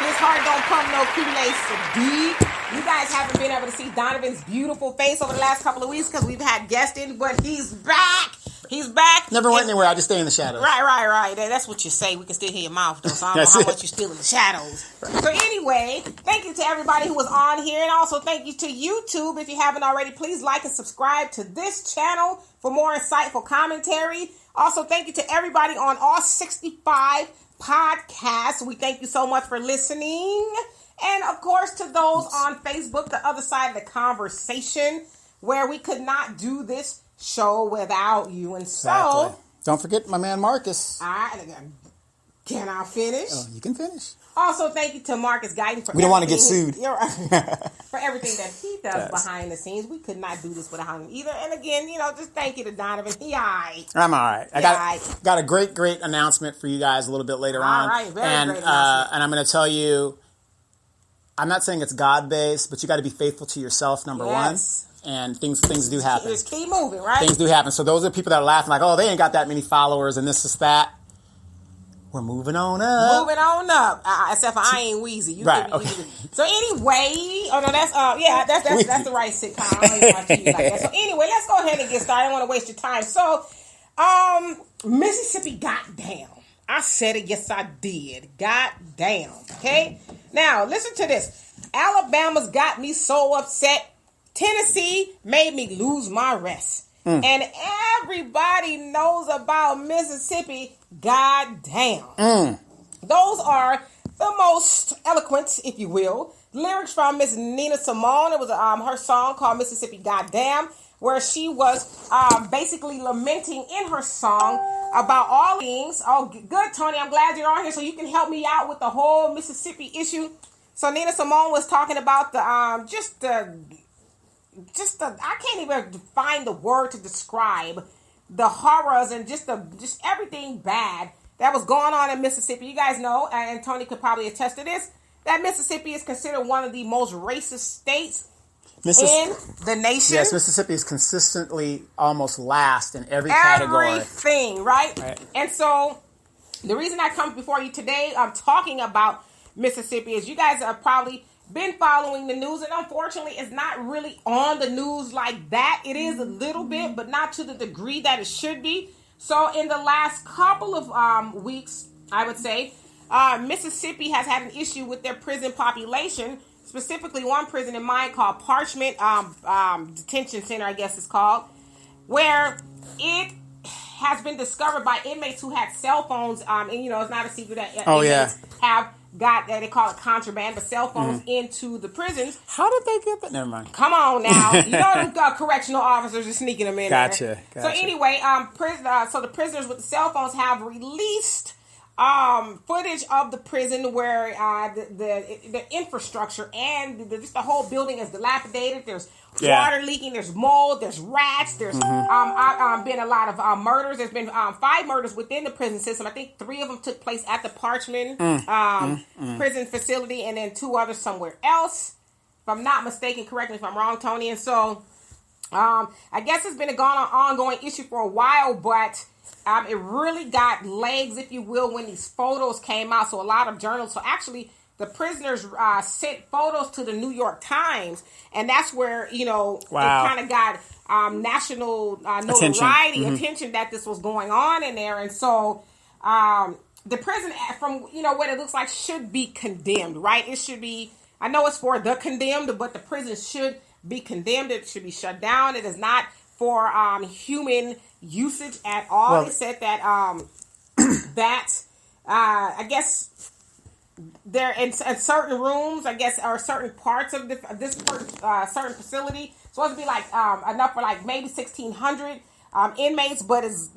His heart don't pump no Kool-Aid so deep. You guys haven't been able to see Donovan's beautiful face over the last couple of weeks because we've had guests in, but he's back. He's back. Never went anywhere. I just stay in the shadows. Right. That's what you say. We can still hear your mouth, though, so I don't know how much you're still in the shadows. So anyway, thank you to everybody who was on here, and also thank you to YouTube. If you haven't already, please like and subscribe to this channel for more insightful commentary. Also, thank you to everybody on all 65 podcasts. We thank you so much for listening. And, of course, to those on Facebook, the other side of the conversation, where we could not do this show without you. And so... Exactly. Don't forget my man Marcus. Can I finish? Oh, you can finish. Also, thank you to Marcus Guyton for we don't want to get sued. For everything that he does behind the scenes. We could not do this without him either. And again, just thank you to Donovan. He all right. I'm all right. I got a great announcement for you guys a little bit later on. All right, very great announcement. And I'm going to tell you, I'm not saying it's God-based, but you got to be faithful to yourself, number one. And things do happen. Just keep moving, right? Things do happen. So those are people that are laughing like, oh, they ain't got that many followers and this is that. We're moving on up. Except for I Ain't Wheezy. Right. Okay. So anyway, that's the right sitcom. I don't watch you like that. So anyway, let's go ahead and get started. I don't want to waste your time. So, Mississippi, goddamn. I said it. Yes, I did. Goddamn. Okay. Now listen to this. Alabama's got me so upset. Tennessee made me lose my rest. And everybody knows about Mississippi. Goddamn. Those are the most eloquent, if you will, lyrics from Miss Nina Simone. It was her song called Mississippi Goddamn, where she was basically lamenting in her song about all things. Oh, good, Tony. I'm glad you're on here so you can help me out with the whole Mississippi issue. So Nina Simone was talking about the I can't even find the word to describe the horrors and just everything bad that was going on in Mississippi. You guys know, and Tony could probably attest to this, that Mississippi is considered one of the most racist states in the nation. Yes, Mississippi is consistently almost last in every category. Everything, right? And so the reason I come before you today, I'm talking about Mississippi, is you guys have probably been following the news, and unfortunately it's not really on the news like that. It is a little bit, but not to the degree that it should be. So in the last couple of weeks, I would say, Mississippi has had an issue with their prison population, specifically one prison in mind called Parchment Detention Center, I guess it's called, where it has been discovered by inmates who had cell phones, and it's not a secret that inmates have got, they call it contraband, but cell phones into the prisons. How did they get that? Never mind. Come on now. You know them correctional officers are sneaking them in Gotcha. So anyway, so the prisoners with the cell phones have released footage of the prison where the infrastructure and just the whole building is dilapidated. There's water leaking, there's mold, there's rats, there's been a lot of murders. There's been 5 murders within the prison system. I think 3 of them took place at the Parchment prison facility, and then 2 others somewhere else. If I'm not mistaken, correct me if I'm wrong, Tony. And so I guess it's been an ongoing issue for a while, but it really got legs, if you will, when these photos came out. So a lot of journalists, so actually the prisoners sent photos to the New York Times, and that's where, it kind of got national notoriety, attention that this was going on in there. And so the prison, from, what it looks like, should be condemned, right? It should be, I know it's for the condemned, but the prison should be condemned. It should be shut down. It is not for human usage at all. Well, they said that I guess there in certain rooms, I guess, or certain parts of this certain facility, supposed to be like enough for like maybe 1,600 inmates, but it's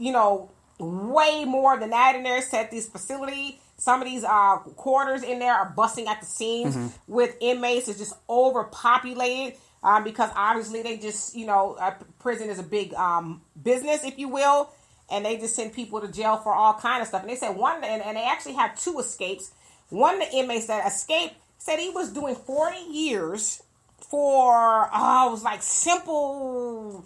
way more than that in there. Said this facility, some of these quarters in there are busting at the seams with inmates. It's just overpopulated. Because obviously they just, prison is a big business, if you will, and they just send people to jail for all kind of stuff. And they said and they actually had 2 escapes. One of the inmates that escaped said he was doing 40 years for, it was like something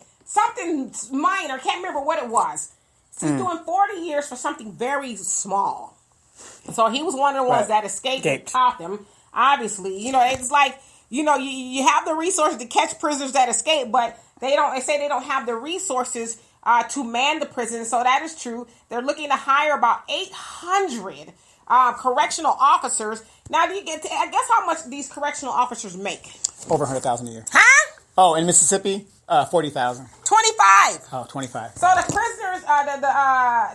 minor, can't remember what it was. So he's doing 40 years for something very small. So he was one of the ones that escaped and caught them. Obviously, it's like, you have the resources to catch prisoners that escape, but they say they don't have the resources to man the prison. So that is true. They're looking to hire about 800 correctional officers. Now, I guess how much these correctional officers make? Over $100,000 a year. Huh? Oh, in Mississippi, 40,000. 25. Oh, 25. So the prisoners,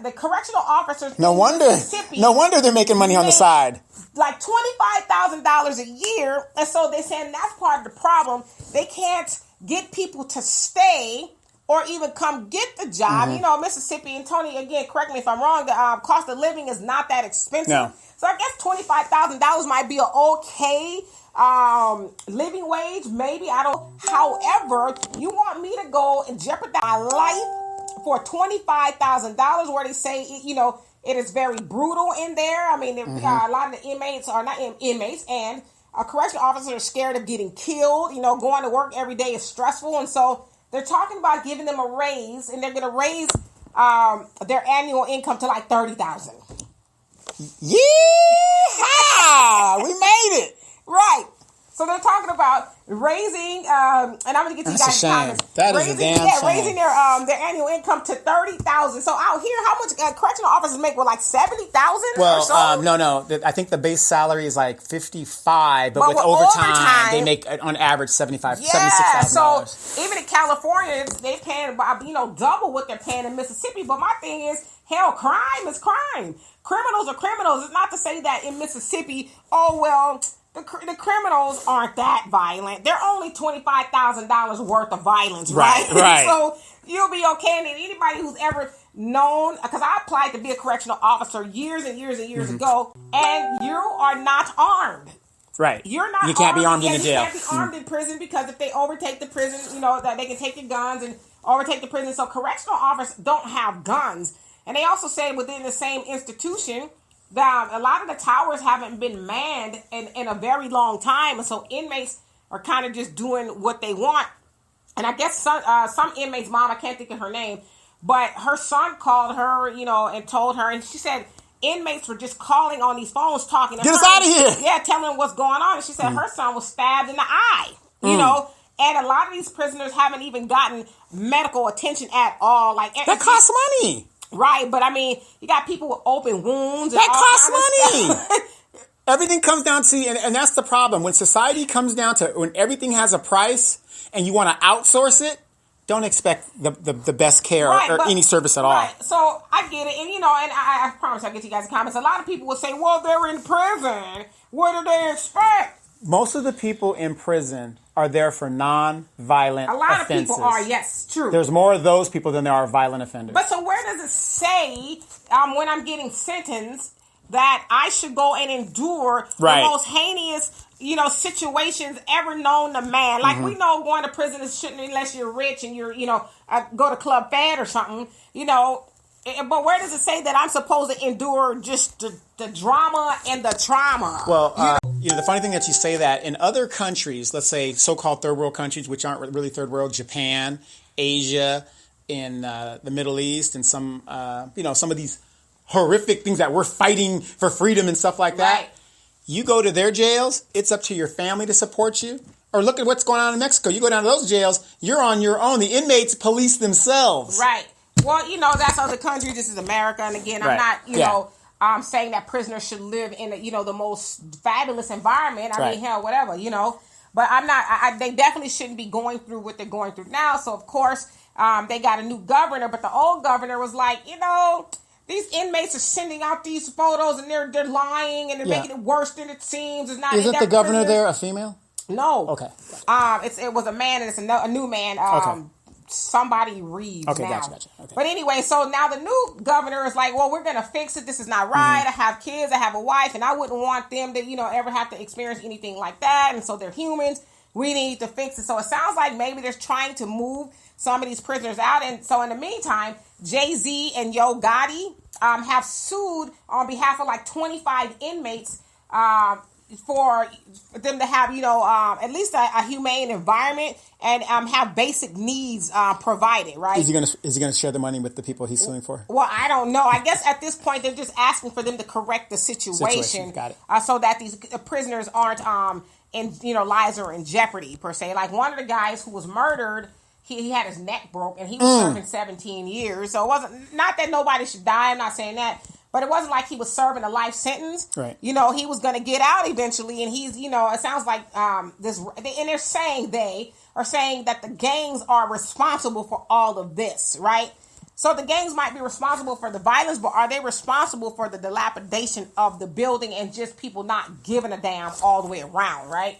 the correctional officers. No wonder they're making money on the side. Like $25,000 a year, and so they're saying that's part of the problem. They can't get people to stay or even come get the job. Mm-hmm. Mississippi, and Tony, again, correct me if I'm wrong, the cost of living is not that expensive. No. So I guess $25,000 might be an okay living wage, maybe. I don't. However, you want me to go and jeopardize my life for $25,000, where they say, it is very brutal in there. I mean, a lot of the inmates are not inmates, and correctional officers are scared of getting killed. Going to work every day is stressful, and so they're talking about giving them a raise, and they're going to raise their annual income to like $30,000. Yeah, we made it. Right. So they're talking about raising, and I'm going to get to you guys' comments. That is a damn shame. Raising their annual income to $30,000. So out here, how much correctional officers make? Well, like $70,000 or so? No. I think the base salary is like $55,000, but with overtime, they make on average $76,000. So even in California, they paying about double what they're paying in Mississippi. But my thing is, hell, crime is crime. Criminals are criminals. It's not to say that in Mississippi, the criminals aren't that violent. They're only $25,000 worth of violence, right? Right. So you'll be okay. And anybody who's ever known, because I applied to be a correctional officer years and years and years ago, and you are not armed. Right. You're not. You can't be armed in a jail. You can't be armed in prison, because if they overtake the prison, that they can take your guns and overtake the prison. So correctional officers don't have guns, and they also say within the same institution that a lot of the towers haven't been manned in a very long time, and so inmates are kind of just doing what they want. And I guess some inmate's mom, I can't think of her name, but her son called her, and told her, and she said inmates were just calling on these phones, talking to her. Get us out of here! Yeah, telling them what's going on. And she said her son was stabbed in the eye, and a lot of these prisoners haven't even gotten medical attention at all. Like that costs money. Right, but I mean, you got people with open wounds. That costs money. Everything comes down to, and that's the problem. When society comes down to, when everything has a price and you want to outsource it, don't expect the best care or any service at all. Right, so I get it. And, and I promise I'll get to you guys' comments. A lot of people will say, well, they're in prison. What do they expect? Most of the people in prison are there for non-violent offenses. A lot of people are, yes, true. There's more of those people than there are violent offenders. But so where does it say, when I'm getting sentenced, that I should go and endure the most heinous, situations ever known to man? Like, we know going to prison shouldn't, unless you're rich and you're, go to Club Fed or something, But where does it say that I'm supposed to endure just the drama and the trauma? Well, the funny thing that you say that in other countries, let's say so-called third world countries, which aren't really third world, Japan, Asia, in the Middle East, and some of these horrific things that we're fighting for freedom and stuff like that. Right. You go to their jails, it's up to your family to support you. Or look at what's going on in Mexico. You go down to those jails, you're on your own. The inmates police themselves. Right. Well, that's other countries. This is America. And again, I'm not, saying that prisoners should live in, the most fabulous environment. I mean, hell, whatever, But I'm not, they definitely shouldn't be going through what they're going through now. So, of course, they got a new governor. But the old governor was like, these inmates are sending out these photos and they're lying and they're making it worse than it seems. It's not. Isn't the governor there a female? No. Okay. It was a man, and it's a new man. Somebody Reeves. Okay, now. gotcha. Okay. But anyway, so now the new governor is like, well, we're going to fix it. This is not right. I have kids. I have a wife, and I wouldn't want them to, ever have to experience anything like that. And so they're humans. We need to fix it. So it sounds like maybe they're trying to move some of these prisoners out. And so in the meantime, Jay-Z and Yo Gotti have sued on behalf of like 25 inmates for them to have, at least a humane environment and have basic needs provided, right? Is he gonna share the money with the people he's suing for? Well, I don't know. I guess at this point they're just asking for them to correct the situation. Got it. So that these prisoners aren't lives are in jeopardy per se. Like one of the guys who was murdered, he had his neck broke and he was serving 17 years. So it wasn't, not that nobody should die. I'm not saying that. But it wasn't like he was serving a life sentence. Right. He was going to get out eventually. And he's, it sounds like and they are saying that the gangs are responsible for all of this, right? So the gangs might be responsible for the violence, but are they responsible for the dilapidation of the building and just people not giving a damn all the way around, right?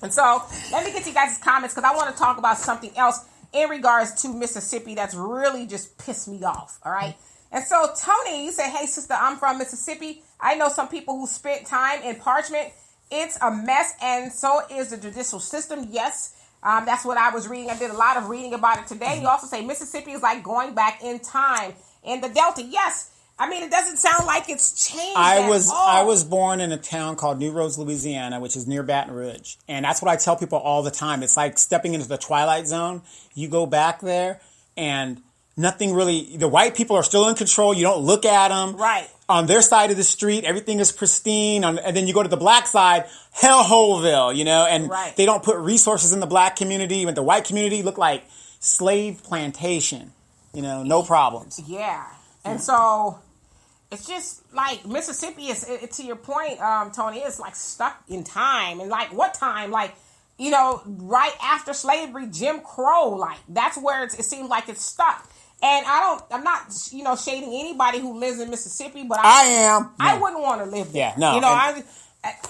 And so let me get to you guys' comments because I want to talk about something else in regards to Mississippi that's really just pissed me off, all right? And so, Tony, you say, hey, sister, I'm from Mississippi. I know some people who spent time in Parchment. It's a mess, and so is the judicial system. Yes, that's what I was reading. I did a lot of reading about it today. You also say Mississippi is like going back in time in the Delta. Yes. I mean, it doesn't sound like it's changed I was born in a town called New Roads, Louisiana, which is near Baton Rouge. And that's what I tell people all the time. It's like stepping into the Twilight Zone. You go back there and nothing really, the white people are still in control. You don't look at them. Right. On their side of the street, everything is pristine. And then you go to the black side, hellholeville, and right. They don't put resources in the black community. But the white community look like slave plantation, no problems. Yeah. And so it's just like Mississippi is, to your point, Tony, it's like stuck in time. And like what time? Like, right after slavery, Jim Crow, like that's where it seems like it's stuck. And I'm not, shading anybody who lives in Mississippi, but I am. No. I wouldn't want to live there. Yeah, no.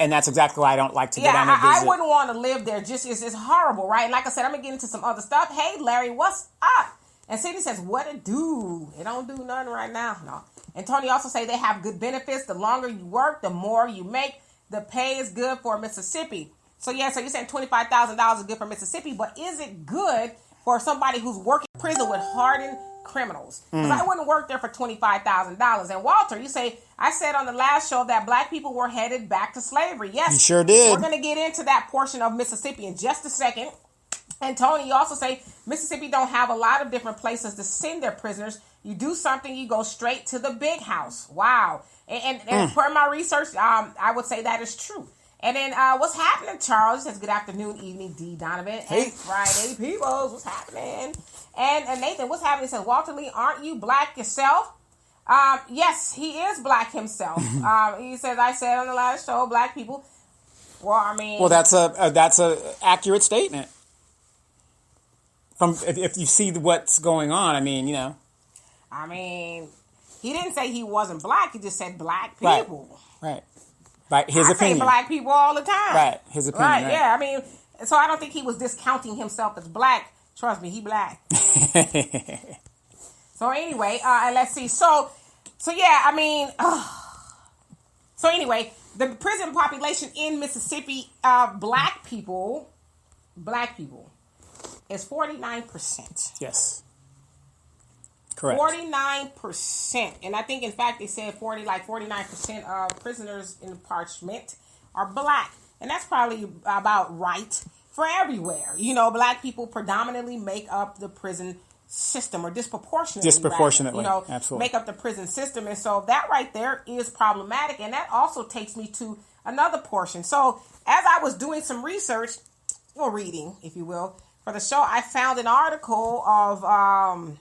And that's exactly why I don't like to go down and visit. I wouldn't want to live there. Just it's horrible, right? Like I said, I'm gonna get into some other stuff. Hey, Larry, what's up? And Cindy says, what it do? It don't do nothing right now. No. And Tony also say they have good benefits. The longer you work, the more you make. The pay is good for Mississippi. So yeah, so you're saying $25,000 is good for Mississippi, but is it good for somebody who's working in prison with hardened criminals? Because I wouldn't work there for $25,000. And Walter, you say, I said on the last show that black people were headed back to slavery. Yes. You sure did. We're going to get into that portion of Mississippi in just a second. And Tony, you also say Mississippi don't have a lot of different places to send their prisoners. You do something, you go straight to the big house. Wow. And per my research, I would say that is true. And then what's happening, Charles? Says good afternoon, evening, D. Donovan. Hey. And Friday, peoples, what's happening? And Nathan, what's happening? He says, Walter Lee, aren't you black yourself? Yes, he is black himself. He says, I said on the last show, black people. Well, I mean, well, that's a accurate statement. From if you see what's going on, I mean, I mean, he didn't say he wasn't black. He just said black people. Right. Right. His opinion. I say black people all the time. Right. His opinion. Right. Yeah. I mean, so I don't think he was discounting himself as black. Trust me, he black. So anyway, and let's see. So yeah, I mean, so anyway, the prison population in Mississippi, black people, is 49%. Yes. Correct. 49%. And I think, in fact, they said 49% of prisoners in Parchment are black. And that's probably about right for everywhere. Black people predominantly make up the prison system, or disproportionately, absolutely. make up the prison system. And so that right there is problematic. And that also takes me to another portion. So as I was doing some research, or reading, if you will, for the show, I found an article of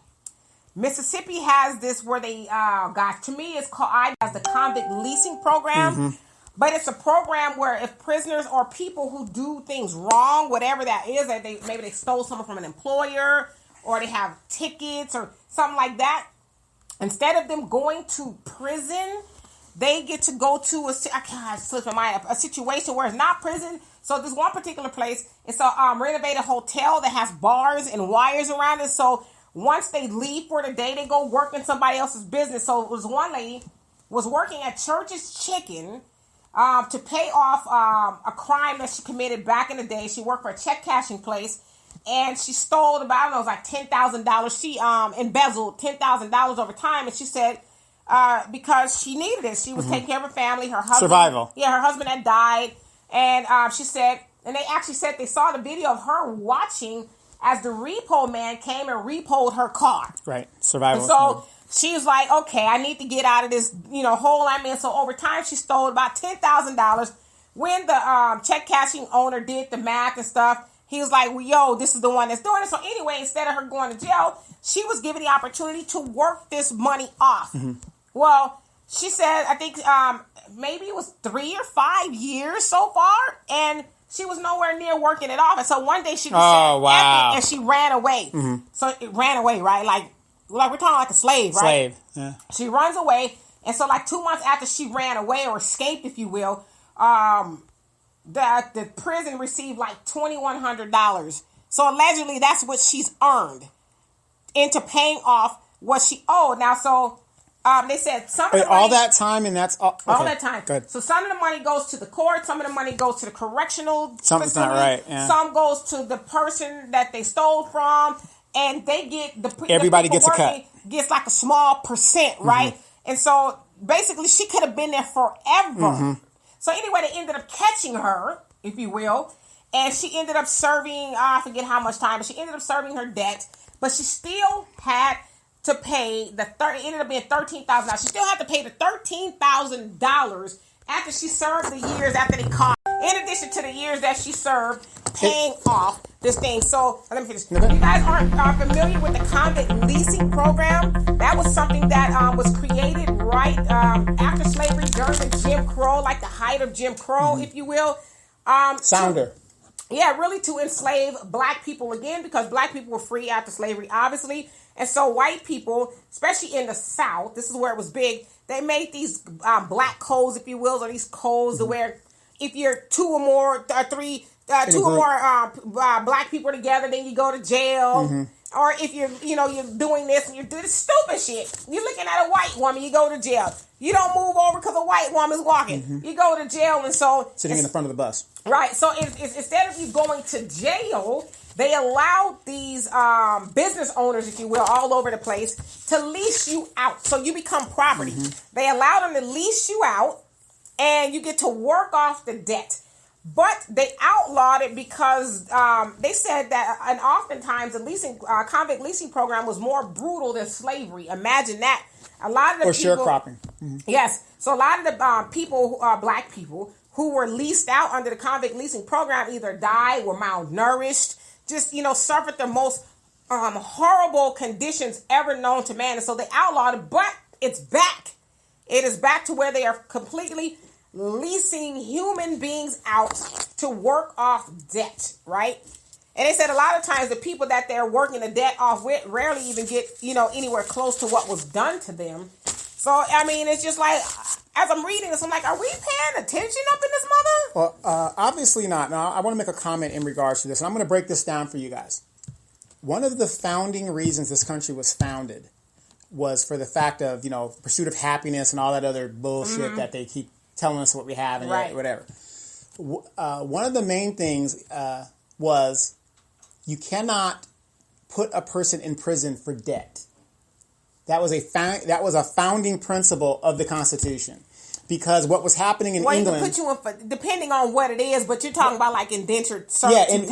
Mississippi has this where they to me it's called as the convict leasing program. Mm-hmm. But it's a program where if prisoners or people who do things wrong, whatever that is, that maybe they stole something from an employer, or they have tickets or something like that, instead of them going to prison, they get to go to a situation where it's not prison. So this one particular place, it's a renovated hotel that has bars and wires around it. So once they leave for the day, they go work in somebody else's business. So it was one lady was working at Church's Chicken to pay off a crime that she committed back in the day. She worked for a check cashing place, and she stole about, $10,000. She embezzled $10,000 over time, and she said because she needed it. She was taking care of her family. Her husband, Survival. Yeah, her husband had died, and she said, and they actually said they saw the video of her watching as the repo man came and repoed her car. Right, survival. And so she was like, okay, I need to get out of this, hole I'm in. So over time, she stole about $10,000. When the check cashing owner did the math and stuff, he was like, well, yo, this is the one that's doing it. So anyway, instead of her going to jail, she was given the opportunity to work this money off. Mm-hmm. Well, she said, I think maybe it was 3 or 5 years so far, and she was nowhere near working it off. And so one day she just said, wow. and she ran away. Mm-hmm. So it ran away, right? Like we're talking like a slave, right? Slave, yeah. She runs away, and so like 2 months after she ran away or escaped, if you will, the prison received like $2,100. So allegedly, that's what she's earned into paying off what she owed. Now, so they said some of the money, all that time, and that's all that time. Good. So some of the money goes to the court, some of the money goes to the correctional Something's facility, not right. Yeah. Some goes to the person that they stole from, and they get everybody gets a cut. Gets like a small percent, right? Mm-hmm. And so basically, she could have been there forever. Mm-hmm. So anyway, they ended up catching her, if you will, and she ended up serving, I forget how much time, but she ended up serving her debt, but she still had to pay it ended up being $13,000. She still had to pay the $13,000 after she served the years after they caught her, in addition to the years that she served paying off this thing. So let me finish. If you guys aren't familiar with the convict leasing program, that was something that was created right after slavery, during the Jim Crow, like the height of Jim Crow, if you will. Sounder. Really to enslave black people again, because black people were free after slavery, obviously. And so white people, especially in the South, this is where it was big, they made these black codes, if you will, or these codes to where if you're two or more black people together, then you go to jail. Mm-hmm. Or if you're doing this and you're doing this stupid shit, you're looking at a white woman, you go to jail. You don't move over because a white woman's walking. Mm-hmm. You go to jail, and so sitting in the front of the bus. Right. So instead of you going to jail, they allowed these business owners, if you will, all over the place to lease you out. So you become property. Mm-hmm. They allow them to lease you out, and you get to work off the debt. But they outlawed it because they said that, and oftentimes the convict leasing program was more brutal than slavery. Imagine that. A lot of the sharecropping. Mm-hmm. Yes. So a lot of the black people who were leased out under the convict leasing program either died, were malnourished, just, suffered the most horrible conditions ever known to man. And so they outlawed it, but it's back. It is back to where they are completely leasing human beings out to work off debt, right? And they said a lot of times the people that they're working the debt off with rarely even get, anywhere close to what was done to them. So, I mean, it's just like, as I'm reading this, I'm like, are we paying attention up in this mother? Well, obviously not. Now, I want to make a comment in regards to this, and I'm going to break this down for you guys. One of the founding reasons this country was founded was for the fact of, pursuit of happiness and all that other bullshit that they keep telling us what we have and whatever. One of the main things was you cannot put a person in prison for debt. That was a founding principle of the Constitution, because what was happening in England. Well, you can put you in for, depending on what it is, but you're talking about like indentured servitude.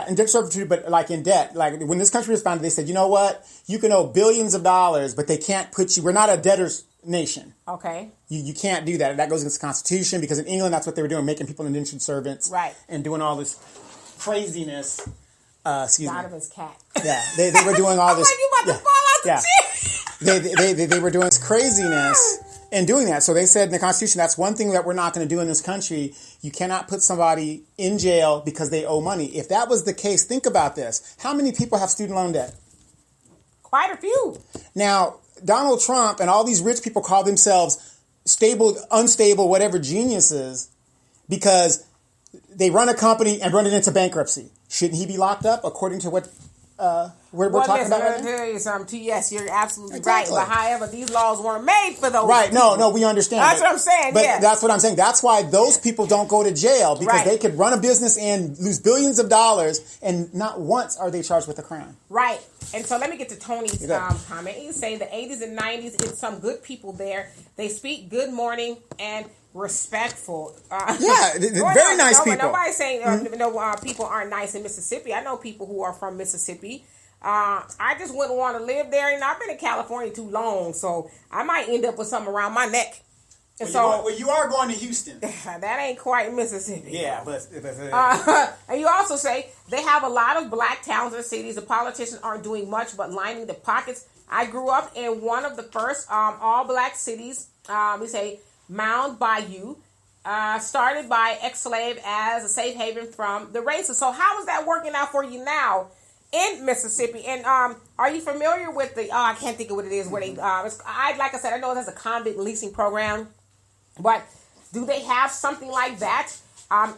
Indentured servitude, but like in debt. Like when this country was founded, they said, you know what, you can owe billions of dollars, but they can't put you. We're not a debtor's nation. Okay. You can't do that. That goes against the Constitution, because in England that's what they were doing, making people indentured servants, right, and doing all this craziness. Donovan's cat. Yeah, they were doing all this. I'm like, you about to fall out the chair. They were doing this craziness and doing that. So they said in the Constitution, that's one thing that we're not going to do in this country. You cannot put somebody in jail because they owe money. If that was the case, think about this. How many people have student loan debt? Quite a few. Now, Donald Trump and all these rich people call themselves stable, unstable, whatever geniuses, because they run a company and run it into bankruptcy. Shouldn't he be locked up according to what we're talking about right now? Let me tell you something too. Yes, you're absolutely Exactly. right. But however, these laws weren't made for those. Right? people. No, we understand. That's what I'm saying. But yeah. that's what I'm saying. That's why those people don't go to jail, because Right. they could run a business and lose billions of dollars, and not once are they charged with a crime. Right. And so let me get to Tony's You got it. comment. He's saying the 80s and 90s, it's some good people there. They speak good morning and respectful. Very nice people. Nobody's saying people aren't nice in Mississippi. I know people who are from Mississippi. I just wouldn't want to live there. And I've been in California too long, so I might end up with something around my neck. And you are going to Houston. that ain't quite Mississippi. Yeah, but and you also say they have a lot of black towns and cities. The politicians aren't doing much but lining the pockets. I grew up in one of the first all-black cities. We say Mound Bayou, started by ex-slave as a safe haven from the racists. So how is that working out for you now in Mississippi? And are you familiar with the? I can't think of what it is. Where they? Like I said, I know it has a convict leasing program. But do they have something like that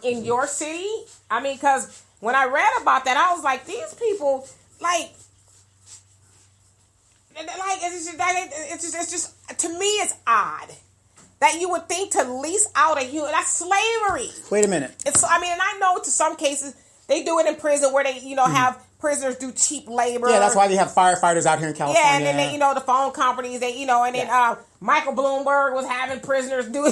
in your city? I mean, because when I read about that, I was like, these people, it's just to me, it's odd that you would think to lease out a human. That's slavery. Wait a minute. And I know to some cases they do it in prison where they, have prisoners do cheap labor. Yeah, that's why they have firefighters out here in California. Yeah, and then they, the phone companies, then Michael Bloomberg was having prisoners do,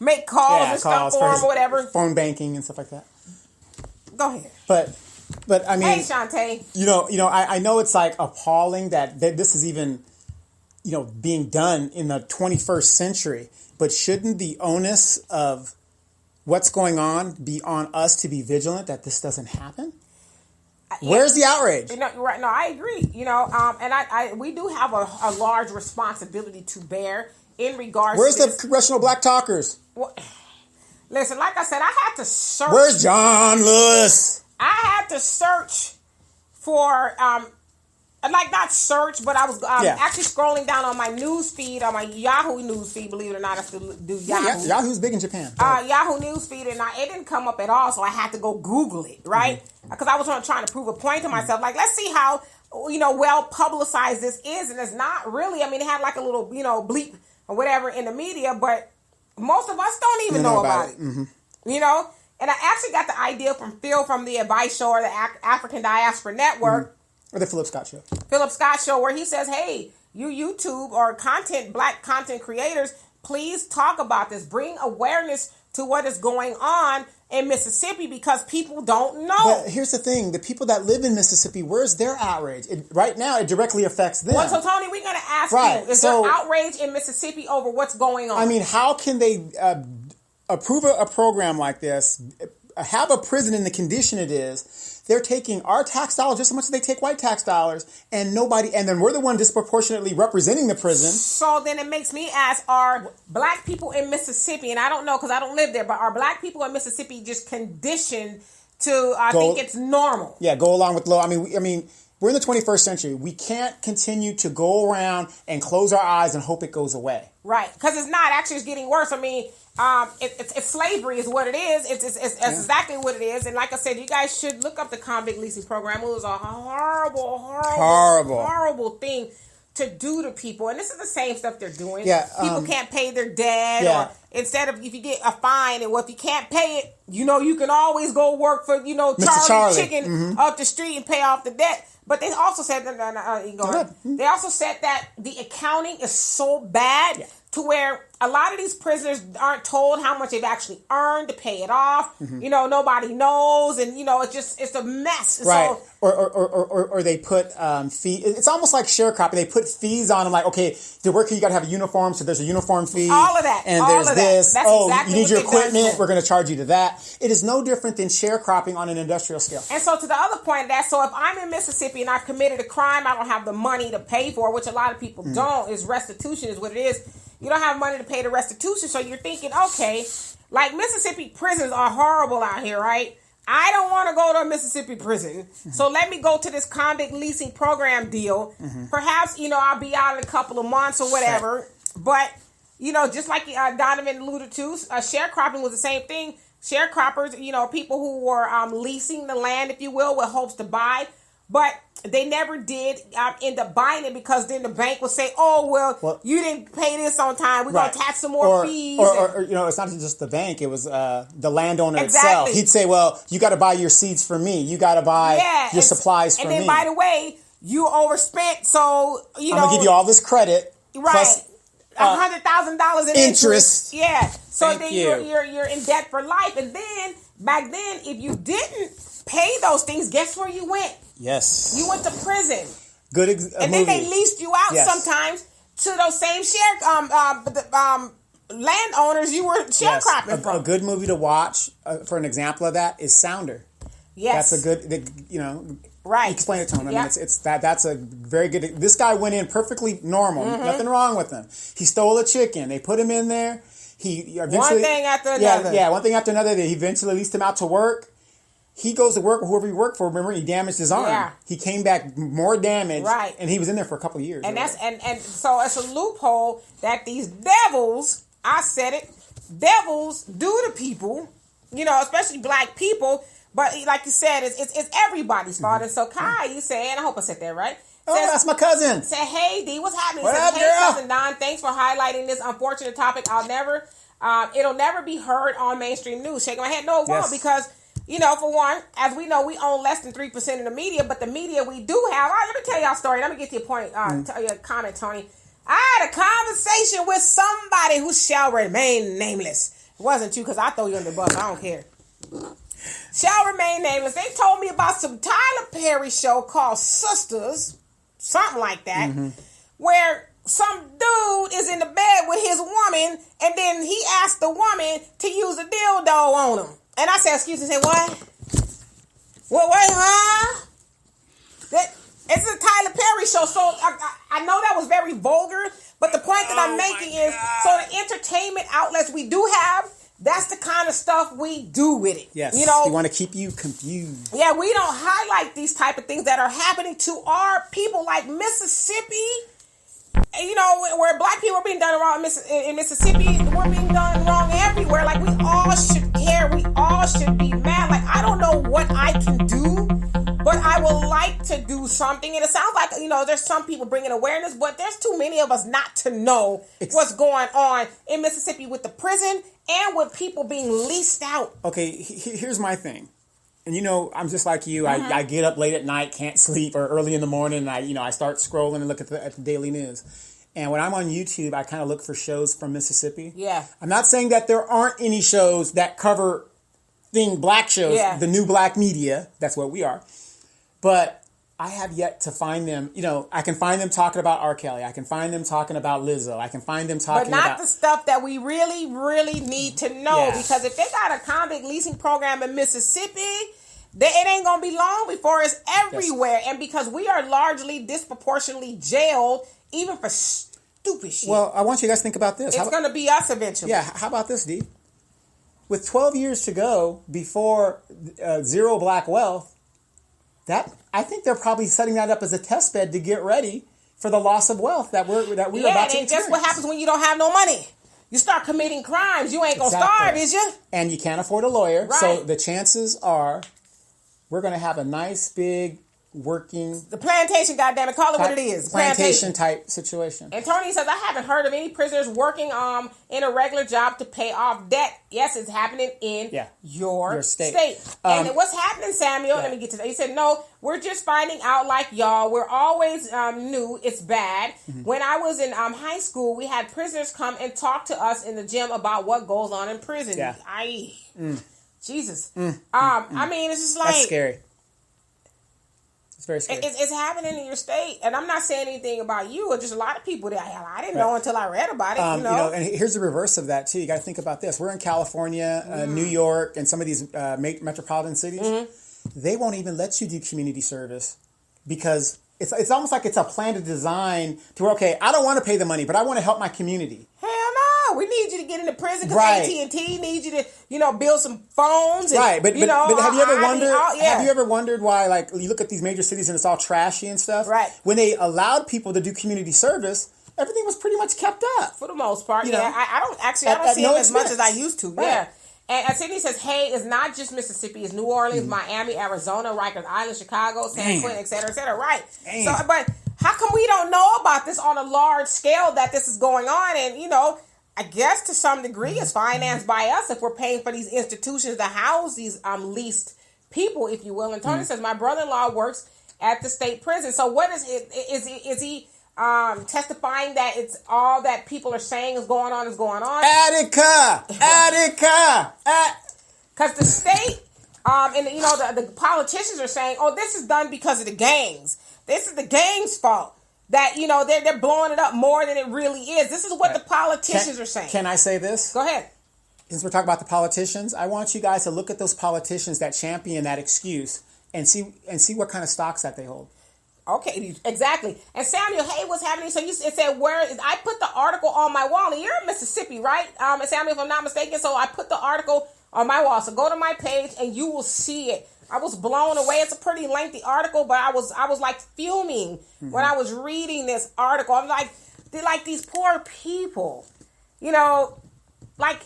make calls and stuff for him or whatever. Phone banking and stuff like that. Go ahead. But I mean, hey, Shantae. I know it's like appalling that this is even, being done in the 21st century. But shouldn't the onus of what's going on be on us to be vigilant that this doesn't happen? Where's the outrage? Right? No, I agree. And we do have a large responsibility to bear in regards. Where's to the Congressional Black Talkers? Well, listen, like I said, I had to search. Where's John Lewis? I had to search for not search, but I was actually scrolling down on my news feed, on my Yahoo news feed. Believe it or not, I still do Yahoo. Yeah, Yahoo's big in Japan. Yahoo news feed, and it didn't come up at all, so I had to go Google it, right? Because I was trying to prove a point to myself. Like, let's see how well publicized this is, and it's not really. I mean, it had like a little bleep or whatever in the media, but most of us don't even know about it. Mm-hmm. And I actually got the idea from Phil from the Advice Show or the African Diaspora Network. Or the Philip Scott Show. Philip Scott Show, where he says, hey, you YouTube or black content creators, please talk about this. Bring awareness to what is going on in Mississippi because people don't know. But here's the thing. The people that live in Mississippi, where's their outrage? Right now, it directly affects them. Well, so, Tony, we're going to ask you, is there outrage in Mississippi over what's going on? I mean, how can they approve a program like this, have a prison in the condition it is? They're taking our tax dollars just as much as they take white tax dollars, and then we're the one disproportionately representing the prison. So then it makes me ask, are black people in Mississippi, and I don't know because I don't live there, but are black people in Mississippi just conditioned to think it's normal? Yeah, go along with low. I mean, we're in the 21st century. We can't continue to go around and close our eyes and hope it goes away. Right, because it's not. Actually, it's getting worse. I mean, it's slavery is what it is. It's exactly what it is. And like I said, you guys should look up the convict leasing program. It was a horrible thing to do to people. And this is the same stuff they're doing. Yeah, people can't pay their debt. Yeah. Or instead of if you get a fine, and if you can't pay it, you can always go work for Charlie Chicken up the street and pay off the debt. But they also said they also said that the accounting is so bad to where a lot of these prisoners aren't told how much they've actually earned to pay it off. Nobody knows, and it's a mess. Right. So, or they put fee. It's almost like sharecropping. They put fees on them, like, okay, to work here you got to have a uniform, so there's a uniform fee. All of that. And all there's of this. That. That's exactly you need what your they've done. equipment. We're going to charge you to that. It is no different than sharecropping on an industrial scale. And so to the other point of that, so if I'm in Mississippi and I've committed a crime, I don't have the money to pay for, which a lot of people don't. Is restitution is what it is. You don't have money to pay the restitution, so you're thinking, okay, like Mississippi prisons are horrible out here, right? I don't want to go to a Mississippi prison, so let me go to this convict leasing program deal. Perhaps, I'll be out in a couple of months or whatever, but, just like Donovan alluded to, sharecropping was the same thing. sharecroppers, people who were leasing the land, if you will, with hopes to buy. But they never did end up buying it because then the bank would say, "Oh, well you didn't pay this on time. We're going to tax some more fees." Or it's not just the bank. It was the landowner itself. He'd say, "Well, you got to buy your seeds for me. You got to buy your supplies for me. And then, by the way, you overspent, so, I'm going to give you all this credit. Right. Plus, $100,000 in interest. Yeah. So then you're in debt for life. And then, back then, if you didn't pay those things, guess where you went? Yes. You went to prison. And then they leased you out sometimes to those same landowners you were sharecropping from. A good movie to watch for an example of that is Sounder. Yes. That's a good, right. Explain it to him. I mean, that's a very good. This guy went in perfectly normal. Nothing wrong with him. He stole a chicken. They put him in there. He eventually, one thing after another. Yeah, one thing after another. He eventually leased him out to work. He goes to work with whoever he worked for. Remember, he damaged his arm. Yeah. He came back more damaged. Right. And he was in there for a couple of years. And so it's a loophole that these devils, I said it, devils do to people, especially black people. But like you said, it's everybody's fault. And so Kai, you say, and I hope I said that right. That's my cousin. Say, hey D, what's happening? What up, hey, girl? Cousin Don, thanks for highlighting this unfortunate topic. It'll never be heard on mainstream news. Shaking my head, no, it won't, because for one, as we know, we own less than 3% of the media, but the media we do have. All right, let me tell y'all a story. Let me get to your point. Your comment, Tony. I had a conversation with somebody who shall remain nameless. It wasn't you, because I throw you under the bus. I don't care. Shall remain nameless. They told me about some Tyler Perry show called Sisters, something like that, where some dude is in the bed with his woman, and then he asked the woman to use a dildo on him. And I said, excuse me, say what? What, huh? It's a Tyler Perry show, so I know that was very vulgar, but the point that I'm making is, so the entertainment outlets we do have, that's the kind of stuff we do with it. Yes. We want to keep you confused. Yeah, we don't highlight these type of things that are happening to our people, like Mississippi. Where black people are being done wrong in Mississippi, we're being done wrong everywhere. Like, we all should care. We all should be mad. Like, I don't know what I can do, but I would like to do something. And it sounds like, there's some people bringing awareness, but there's too many of us not to know what's going on in Mississippi with the prison and with people being leased out. Okay, here's my thing. And I'm just like you. I get up late at night, can't sleep, or early in the morning, and I start scrolling and look at the daily news. And when I'm on YouTube, I kind of look for shows from Mississippi. Yeah. I'm not saying that there aren't any shows that cover black shows, the new black media. That's what we are. But I have yet to find them. I can find them talking about R. Kelly. I can find them talking about Lizzo. I can find them talking about... But not the stuff that we really, really need to know. Yeah. Because if they got a convict leasing program in Mississippi, it ain't going to be long before it's everywhere. Yes. And because we are largely disproportionately jailed, even for stupid shit. Well, I want you guys to think about this. It's going to be us eventually. Yeah, how about this, D? With 12 years to go before zero black wealth, I think they're probably setting that up as a test bed to get ready for the loss of wealth that we're about to experience. Just what happens when you don't have no money. You start committing crimes. You ain't going to starve, is you? And you can't afford a lawyer. Right. So the chances are we're going to have a nice, big, working... The plantation, goddammit. Call it what it is. Plantation type situation. And Tony says, I haven't heard of any prisoners working in a regular job to pay off debt. Yes, it's happening in your state. And what's happening, Samuel? Let me get to that. He said, no, we're just finding out like y'all. We're always knew it's bad. Mm-hmm. When I was in high school, we had prisoners come and talk to us in the gym about what goes on in prison. Yeah. Jesus. I mean, it's just like... That's scary. It's very scary. It's happening in your state. And I'm not saying anything about you. Or just a lot of people that I didn't know until I read about it. And here's the reverse of that, too. You got to think about this. We're in California, New York, and some of these metropolitan cities. Mm-hmm. They won't even let you do community service because it's almost like it's a plan to design to where, okay, I don't want to pay the money, but I want to help my community. Hell no. We need you to get into prison because AT&T needs you to, build some phones. And, right. But have you ever wondered? Have you ever wondered why, like, you look at these major cities and it's all trashy and stuff? Right. When they allowed people to do community service, everything was pretty much kept up for the most part. I don't see them as much as I used to. Right. Yeah. And Sydney says, hey, it's not just Mississippi. It's New Orleans, Miami, Arizona, Rikers Island, Chicago, San Quentin, et cetera, et cetera. Right. So, but how come we don't know about this on a large scale that this is going on? And, you know, I guess to some degree it's financed by us if we're paying for these institutions to house these leased people, if you will. And Tony says, my brother-in-law works at the state prison. So what is it? Is he testifying that it's all that people are saying is going on? Attica! Because the state, and you know, the politicians are saying, oh, this is done because of the gangs. This is the gangs' fault. That, you know, they're blowing it up more than it really is. This is what the politicians are saying. Can I say this? Go ahead. Since we're talking about the politicians, I want you guys to look at those politicians that champion that excuse and see what kind of stocks that they hold. Okay, exactly. And Samuel, hey, what's happening? So it said, where is, I put the article on my wall, and you're in Mississippi, right? Samuel, if I'm not mistaken. So I put the article on my wall. So go to my page and you will see it. I was blown away. It's a pretty lengthy article, but I was like fuming when I was reading this article. I'm like, they're like these poor people, you know, like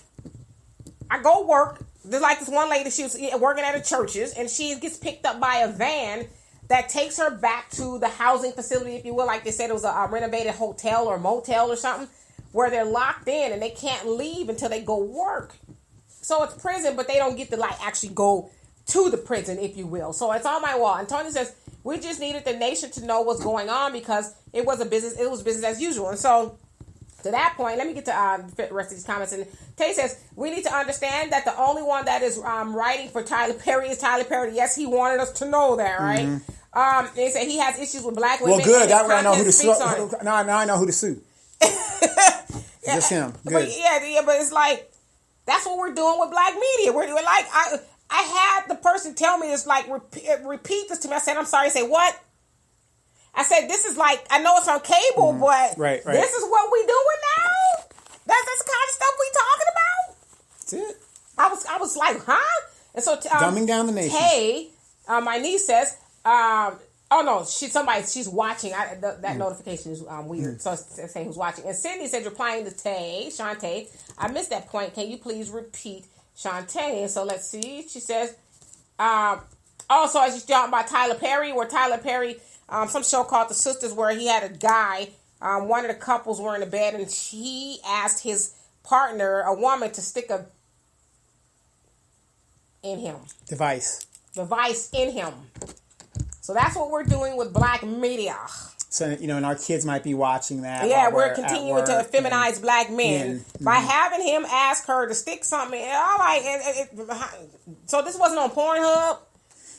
I go work. There's like this one lady, she was working at a churches, and she gets picked up by a van that takes her back to the housing facility, if you will. Like they said, it was a renovated hotel or motel or something where they're locked in and they can't leave until they go work. So it's prison, but they don't get to like actually go to the prison, if you will. So it's on my wall. And Tony says, we just needed the nation to know what's going on because it was business as usual. And so to that point, let me get to the rest of these comments. And Tay says, we need to understand that the only one that is writing for Tyler Perry is Tyler Perry. Yes, he wanted us to know that, right? They say he has issues with black women. Well, good. That way I know who to sue. Now I know who to sue. Just him. Good. But but it's like, that's what we're doing with black media. We're like, I had the person tell me this, like, repeat this to me. I said, I'm sorry. I said, what? I said, this is like, I know it's on cable, but right. This is what we doing now? That's the kind of stuff we talking about? That's it. I was like, huh? And so dumbing down the nation. Tay, my niece says, oh no, she's watching. That notification is weird. So it's saying who's watching. And Cindy said, replying to Shantae, I missed that point. Can you please repeat Shantae? And so let's see. She says, also as you talking about Tyler Perry, where Tyler Perry, some show called The Sisters, where he had a guy, one of the couples were in the bed, and he asked his partner, a woman, to stick a device in him. So that's what we're doing with black media. So, you know, and our kids might be watching that. Yeah, we're continuing to feminize black men by having him ask her to stick something. All right, so this wasn't on Pornhub,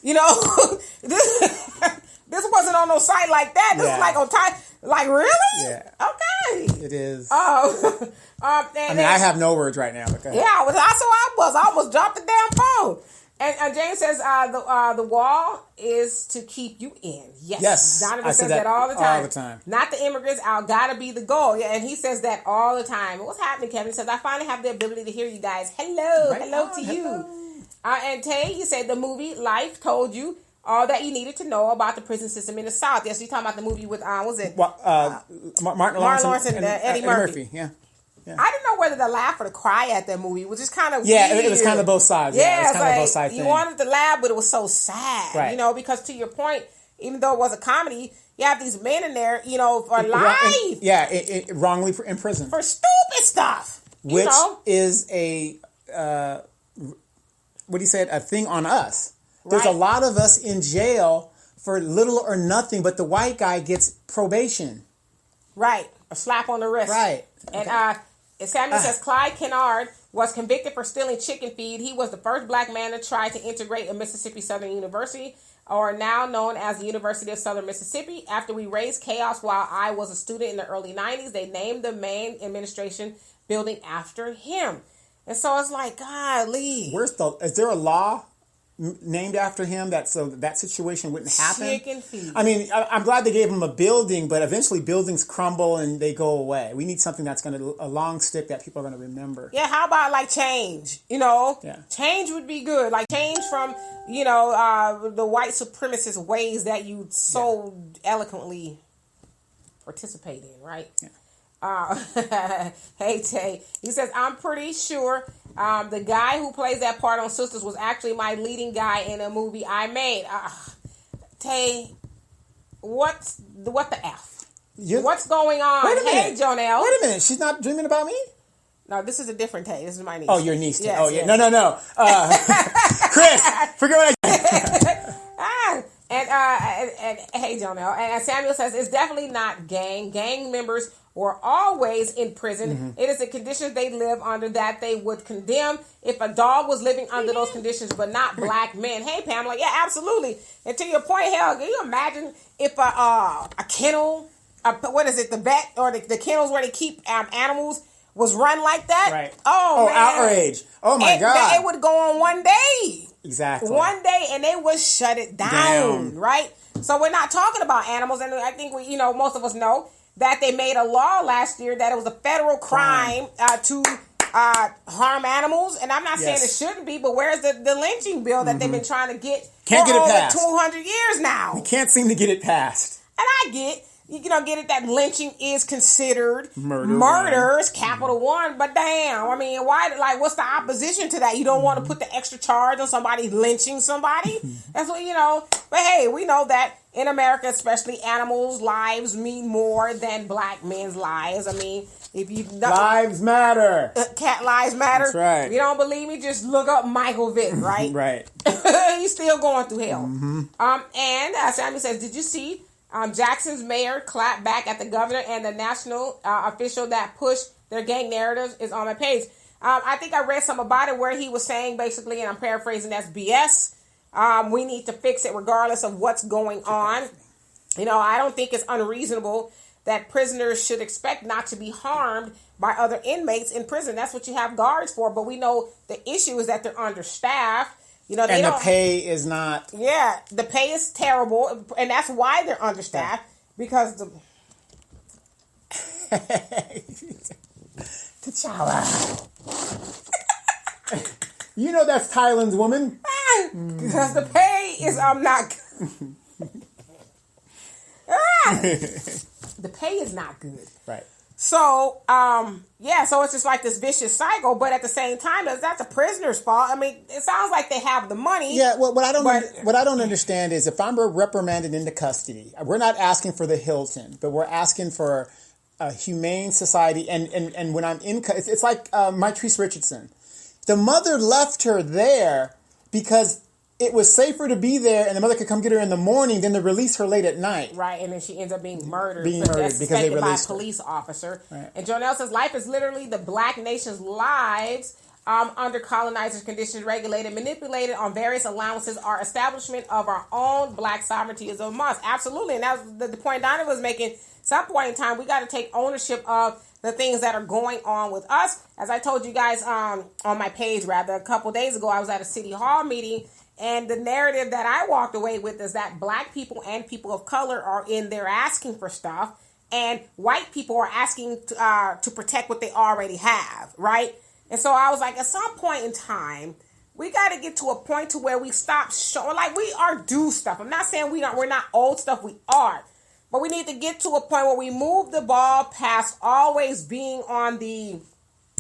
you know. This wasn't on no site like that. This was like on time. Like, really? Yeah. Okay. It is. Oh. I have no words right now. Okay. Yeah, I almost dropped the damn phone. And James says the wall is to keep you in. Yes. Donovan says that all the time. All the time. Not the immigrants out. Gotta be the goal. Yeah, and he says that all the time. What's happening, Kevin? He says, I finally have the ability to hear you guys. Hello to you. And Tay, you said the movie Life told you all that you needed to know about the prison system in the South. Yes, you're talking about the movie with was it Martin Lawrence and Eddie Murphy. Yeah. I didn't know whether to laugh or to cry at that movie, which is kind of weird. It was kind of both sides. Yeah, it was kind of both sides. You wanted to laugh, but it was so sad. Right. You know, because to your point, even though it was a comedy, you have these men in there, you know, for life. Wrongly in prison for stupid stuff, which is a a thing on us. There's a lot of us in jail for little or nothing, but the white guy gets probation. Right. A slap on the wrist. Right. And Samuel says Clyde Kennard was convicted for stealing chicken feed. He was the first black man to try to integrate a Mississippi Southern University, or now known as the University of Southern Mississippi. After we raised chaos while I was a student in the early 90s, they named the main administration building after him. And so it's like, golly. Is there a law named after him so that situation wouldn't happen? Chicken feed. I mean, I'm glad they gave him a building, but eventually buildings crumble and they go away. We need something that's a long stick that people are going to remember. Yeah, how about like change? You know, change would be good. Like change from, you know, the white supremacist ways that you so eloquently participate in, right? Yeah. Hey Tay, he says, I'm pretty sure The guy who plays that part on Sisters was actually my leading guy in a movie I made. Tay, what the F? What's going on? Wait a minute. Hey, Jonelle. Wait a minute. She's not dreaming about me? No, this is a different Tay. This is my niece. Oh, your niece. Yes, Oh, yeah. yes. No. Chris, forget what I said. And hey, Jonelle. And Samuel says it's definitely not gang. Gang members were always in prison. Mm-hmm. It is the conditions they live under that they would condemn if a dog was living under those conditions, but not black men. Hey, Pamela. Yeah, absolutely. And to your point, hell, can you imagine if a kennel, what is it, the vet or the kennels where they keep animals was run like that? Right. Oh, man. Outrage. Oh, my God. It would go on one day. Exactly. One day, and they would shut it down, right? So we're not talking about animals, and I think most of us know that they made a law last year that it was a federal crime to harm animals, and I'm not saying it shouldn't be, but where's the lynching bill that they've been trying to get Can't for get it over passed. 200 years now? We can't seem to get it passed. And I get it that lynching is considered murder is capital one, but damn, I mean, what's the opposition to that? You don't want to put the extra charge on somebody lynching somebody? That's what, but hey, we know that in America, especially, animals' lives mean more than black men's lives. I mean, if you... Lives matter. Cat lives matter. That's right. If you don't believe me, just look up Michael Vick, right? Right. He's still going through hell. Mm-hmm. And Sammy says, did you see... Jackson's mayor clapped back at the governor and the national official that pushed their gang narratives is on my page. I think I read something about it where he was saying basically, and I'm paraphrasing, that's BS. We need to fix it regardless of what's going on. I don't think it's unreasonable that prisoners should expect not to be harmed by other inmates in prison. That's what you have guards for. But we know the issue is that they're understaffed. And the pay is not... Yeah, the pay is terrible, and that's why they're understaffed, because T'Challa. That's Thailand's woman. Because the pay is not the pay is not good. Right. So, so it's just like this vicious cycle, but at the same time, that's a prisoner's fault. I mean, it sounds like they have the money. Yeah, what I don't understand is if I'm reprimanded into custody, we're not asking for the Hilton, but we're asking for a humane society. And when I'm in, it's like Myrtrice Richardson. The mother left her there because it was safer to be there, and the mother could come get her in the morning than to release her late at night. Right, and then she ends up being murdered. Because they released by a police officer. Right. And Jonelle says, life is literally the black nation's lives under colonizers' conditions, regulated, manipulated on various allowances. Our establishment of our own black sovereignty is a must. Absolutely, and that was the point Donna was making. Some point in time, we got to take ownership of the things that are going on with us. As I told you guys on my page, rather, a couple days ago, I was at a city hall meeting. And the narrative that I walked away with is that black people and people of color are in there asking for stuff, and white people are asking to protect what they already have, right? And so I was like, at some point in time, we got to get to a point to where we stop showing, like we are due stuff. I'm not saying we're not old stuff, we are. But we need to get to a point where we move the ball past always being on the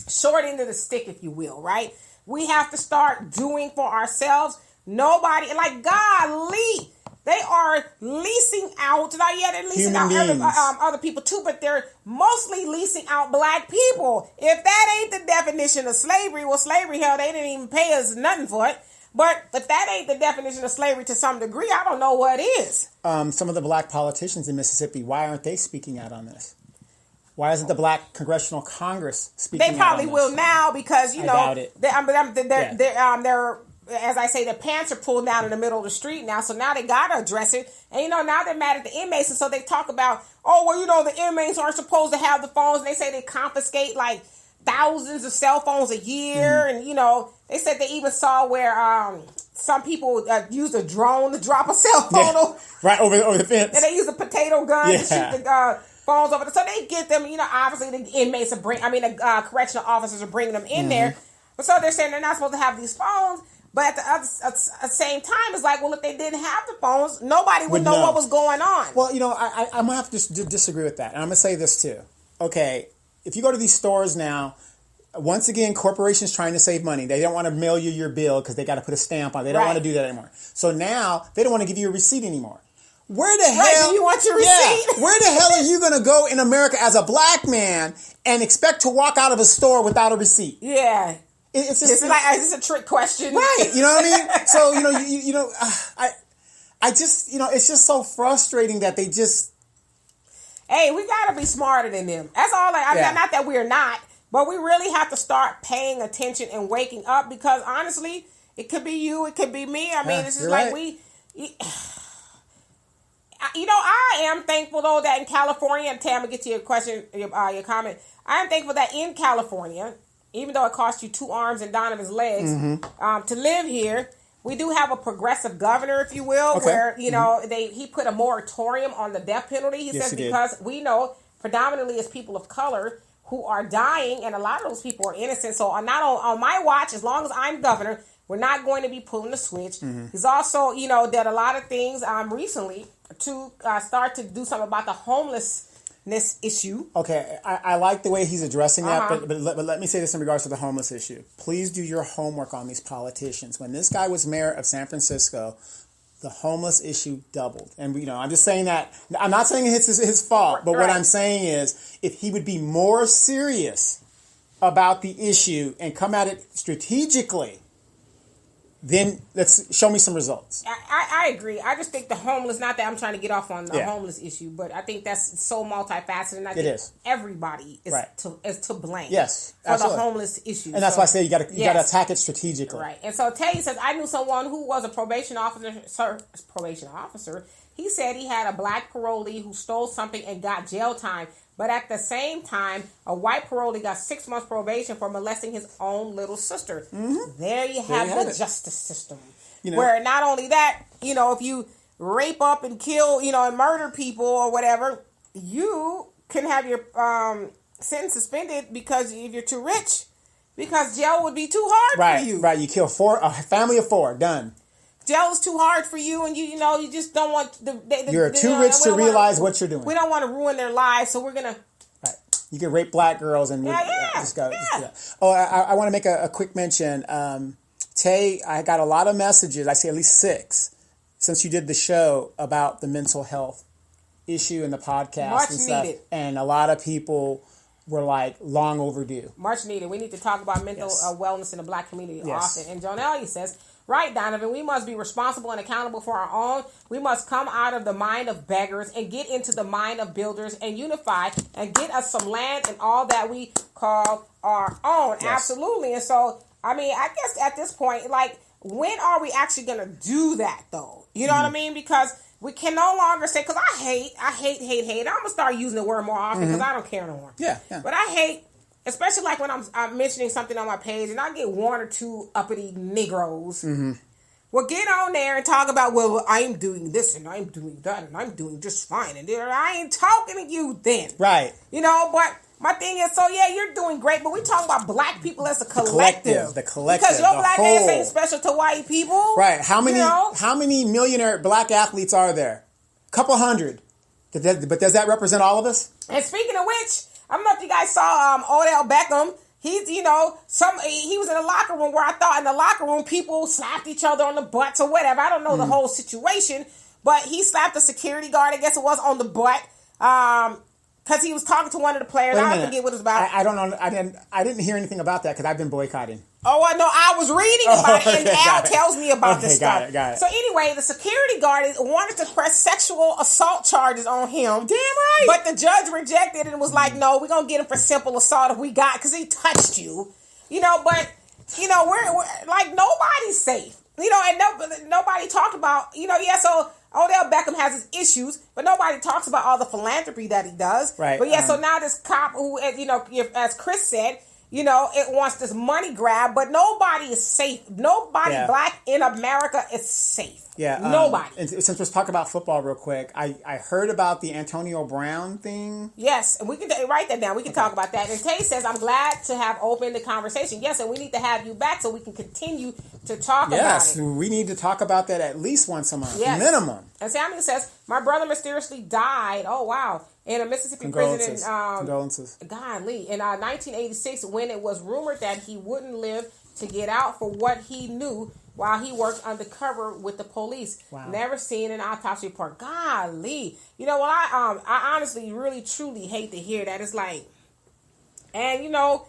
short end of the stick, if you will, right? We have to start doing for ourselves. Nobody, like, golly, they are leasing out. Now, yeah, they're leasing out other people too, but they're mostly leasing out black people. If that ain't the definition of slavery, well, slavery, hell, they didn't even pay us nothing for it. But if that ain't the definition of slavery to some degree, I don't know what is. Some of the black politicians in Mississippi, why aren't they speaking out on this? Why isn't the Black Congressional Congress speaking out on this? They probably will now because, I doubt it. They're as I say, the pants are pulled down in the middle of the street now, so now they got to address it. And, now they're mad at the inmates, and so they talk about, the inmates aren't supposed to have the phones. And they say they confiscate, like, thousands of cell phones a year. Mm-hmm. And, they said they even saw where some people used a drone to drop a cell phone right over the fence. And they use a potato gun to shoot the phones over. So they get them, obviously the inmates the correctional officers are bringing them in there. But so they're saying they're not supposed to have these phones. But at the same time, it's like, well, if they didn't have the phones, nobody would know what was going on. Well, I'm going to have to disagree with that. And I'm going to say this, too. Okay, if you go to these stores now, once again, corporations trying to save money. They don't want to mail you your bill because they got to put a stamp on it. They don't want to do that anymore. So now they don't want to give you a receipt anymore. Where the hell do you want your receipt? Yeah, where the hell are you going to go in America as a black man and expect to walk out of a store without a receipt? Yeah. It's is this a trick question? Right. You know what I mean? So, I just, it's just so frustrating that they just... Hey, we got to be smarter than them. That's all. Not that we're not, but we really have to start paying attention and waking up because, honestly, it could be you, it could be me. I mean, it's just like right. I am thankful, though, that in California, and Tam, I'm going to get to your question, your comment. I am thankful that in California, even though it costs you 2 arms and Donovan's legs to live here, we do have a progressive governor, if you will, where, he put a moratorium on the death penalty. He says because we know predominantly as people of color who are dying, and a lot of those people are innocent. So not on my watch, as long as I'm governor, we're not going to be pulling the switch. He's also, did a lot of things recently to start to do something about the homelessness issue. Okay, I like the way he's addressing that, but let me say this in regards to the homeless issue. Please do your homework on these politicians. When this guy was mayor of San Francisco, the homeless issue doubled. And, I'm just saying that. I'm not saying it's his fault, but what I'm saying is if he would be more serious about the issue and come at it strategically, then let's show me some results. I agree. I just think the homeless, not that I'm trying to get off on the homeless issue, but I think that's so multifaceted, and I think everybody is to blame for the homeless issue. And that's why I say you got to attack it strategically. Right. And so Tay says, I knew someone who was a probation officer. He said he had a black parolee who stole something and got jail time. But at the same time, a white parolee got 6 months probation for molesting his own little sister. There you have the justice system. Where not only that, if you rape up and kill, and murder people or whatever, you can have your sentence suspended because if you're too rich, because jail would be too hard for you. Right, you kill a family of 4, done. Jail is too hard for you, and you just don't want you're too rich to realize what you're doing. We don't want to ruin their lives, so we're gonna. Right. You can rape black girls and just go. Yeah. Oh, I want to make a quick mention. Tay, I got a lot of messages. I say at least 6 since you did the show about the mental health issue in the podcast. Much and stuff. Needed. And a lot of people were like long overdue. Much needed. We need to talk about mental wellness in the black community often. And Jonelia says, right, Donovan, we must be responsible and accountable for our own. We must come out of the mind of beggars and get into the mind of builders and unify and get us some land and all that we call our own. Yes. Absolutely. And so, I mean, I guess at this point, like, when are we actually going to do that, though? You know what I mean? Because we can no longer say, because I hate. I'm going to start using the word more often because I don't care no more. Yeah. But I hate, especially like when I'm mentioning something on my page and I get 1 or 2 uppity Negroes. Well, get on there and talk about, well, I'm doing this and I'm doing that and I'm doing just fine. And I ain't talking to you then. Right. But my thing is, so yeah, you're doing great, but we talking about black people as a collective. The collective. Because your black ass ain't special to white people. Right. How many millionaire black athletes are there? Couple hundred. But does that represent all of us? And speaking of which, I don't know if you guys saw Odell Beckham. He's, he was in the locker room where I thought in the locker room people slapped each other on the butts or whatever. I don't know the whole situation, but he slapped a security guard, I guess it was, on the butt. Because he was talking to one of the players. I forget what it's about. I don't know. I didn't hear anything about that because I've been boycotting. Oh, I know. I was reading about it, and Al tells me about this stuff. Got it. So anyway, the security guard wanted to press sexual assault charges on him. Damn right. But the judge rejected it and was like, no, we're going to get him for simple assault if we got, because he touched you. But, we're like, nobody's safe. And nobody talked about, so Odell Beckham has his issues, but nobody talks about all the philanthropy that he does. Right. But so now this cop who, as Chris said, it wants this money grab, but nobody is safe. Nobody black in America is safe. Yeah. Nobody. And since we're talking about football real quick, I heard about the Antonio Brown thing. Yes, and we can write that down. We can talk about that. And Tay says, I'm glad to have opened the conversation. Yes, and we need to have you back so we can continue to talk about it. Yes, we need to talk about that at least once a month, minimum. And Samuel says, my brother mysteriously died. Oh, wow. in a Mississippi prison. Condolences. Godly. In 1986, when it was rumored that he wouldn't live to get out for what he knew while he worked undercover with the police. Wow. Never seen an autopsy report. Golly. You know what? I honestly, really, truly hate to hear that. It's like, and you know,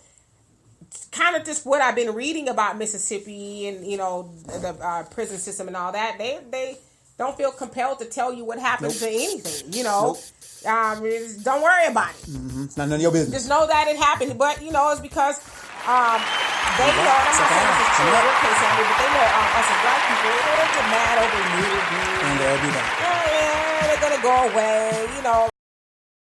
kind of just what I've been reading about Mississippi and, you know, the prison system and all that, they don't feel compelled to tell you what happened to anything, you know. Don't worry about it. None of your business. Just know that it happened. But, you know, it's because they know, and I'm not saying this is true in your case, Andy, but they know us as black people, they don't get mad over news. And they'll be back. Yeah, they're going to go away, you know.